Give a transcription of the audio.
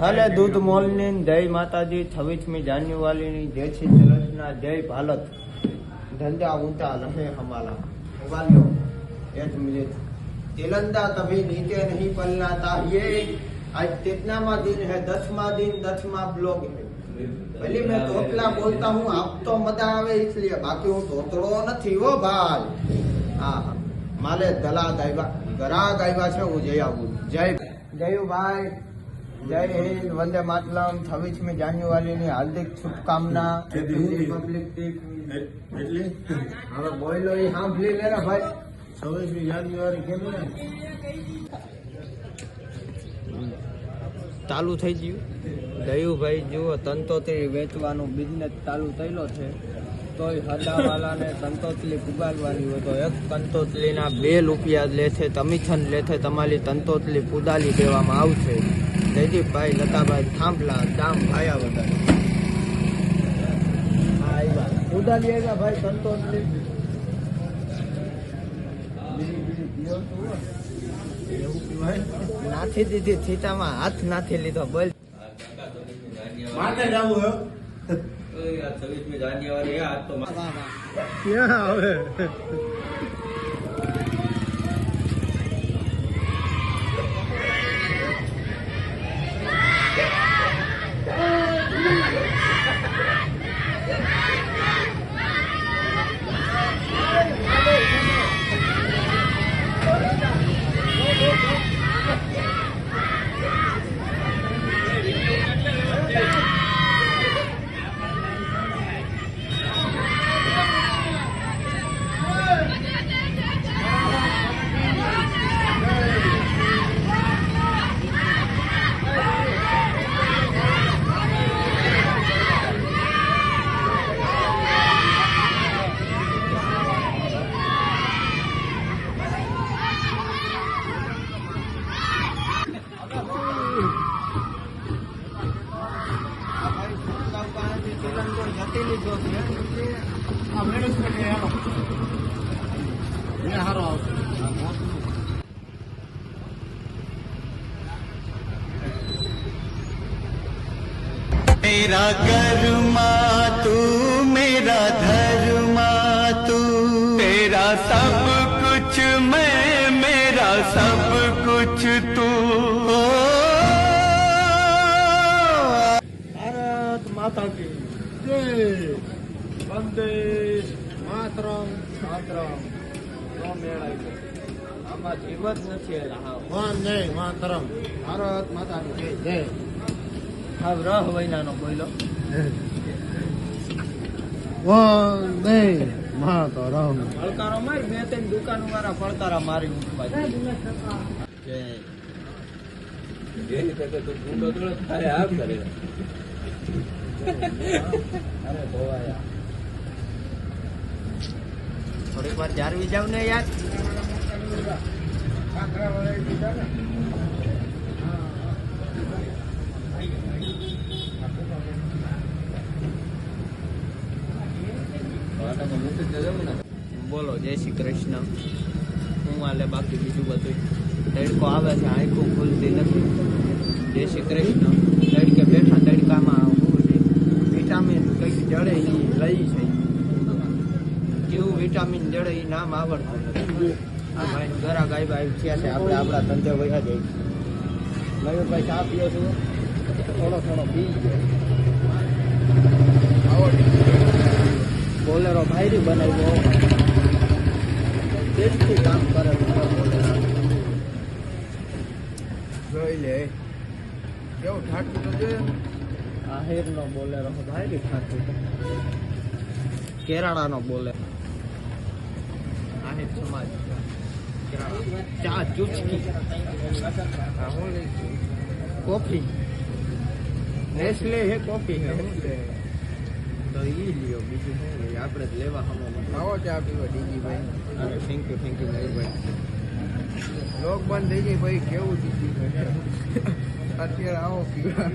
હાલે દૂધ મોલની જય માતાજી 26મી જાન્યુઆરીની જય શ્રી કૃષ્ણ જય ભારત धंधा ऊंचा रहे हमारा वालियों एक मिनट तिलंदा तभी नीचे नहीं पलनाता ये आज कितना दिन है 10वां ब्लॉग है भले मैं तोतला बोलता हूँ आप तो मजा आवे इसलिए बाकी હું તોતડો નથી હો ભાઈ હા માલે ગરાગ આવ્યા છે હું જઈ આવું જય જયુભાઈ જય હિન્દ વંદે માતરમ 26મી જાન્યુઆરીની હાર્દિક શુભકામના રિપબ્લિક ડે એટલે હવે બોલો એ સાંભળી લેરા ભાઈ 26મી જાન્યુઆરી કેમ ને ચાલુ થઈ ગયું દયુભાઈ જુઓ તંતોતરી વેચવાનું બિઝનેસ ચાલુ થયેલો છે તોય હડાવાલાને તંતોતરી પુગાડવાની હોય તો એક તંતોતરીના 2 રૂપિયા લે છે કમિશન લે છે તમારી તંતોતરી પુદાલી દેવામાં આવશે જયદીપભાઈ લતાભાઈ થાંભલા દામ ભાયા વધારે પુદાલી આવ્યા ભાઈ તંતોતરી નાથી દીધી થીતામાં હાથ નાથી લીધો બોલ માથે જવું હે 26મી જાન્યુઆરી આજ તો ક્યાં આવે मेरा कर्मा तू मेरा धर्मा तू तेरा सब कुछ मैं मेरा सब कुछ तू भारत माता की जय वंदे मातरम मातरम નો મેળાય છે આમાં જીવત નથી વંદે માતરમ ભારત માતાની જય જય હા રહ વૈનાનો બોલો વંદે માતરમ ફળકારો મારી 2-3 દુકાનો વાળા ફળકારા મારી ઉઠવા જય જેની કરતે તો ગુંડો દોડે તારે આપ કરે અરે ભવાયા થોડીક વાર જારવી જાવ ને યાર બોલો જય શ્રી કૃષ્ણ હું હાલે બાકી બીજું બધું તડકો આવે છે આંખો ખુલતી નથી જય શ્રી કૃષ્ણ તડકે બેઠા તડકામાં વિટામિન કંઈક જડે એ લઈ છે કેવું વિટામિન જડે એ નામ આવડતું નથી આ ભાઈ ગરા ગાય ભાઈ થયા છે આપણે આપણા ધંધે વયા જઈએ મયુરભાઈ ચા પીઓ છું થોડો પી બોલેરો ભાઈરી બનાવ્યો ટેસ્ટી કામ કરે જોઈ લે કેવું ઠાઠું તો જોઈએ આહેરનો બોલેરો ભાઈરી ઠાઠું કેરાળાનો બોલે આહેર સમાજ ચા ચુચકી કોફી નેસ્લે હે કોફી હે તો ઈ લ્યો બીજું શું લઈએ આપણે જ લેવા હમણાં આવો ચા પીવા ડીજીભાઈ અરે થેન્ક યુ મયુરભાઈ લોક બંધ થઈ જાય ભાઈ કેવું દીધી અત્યારે આવો પીવા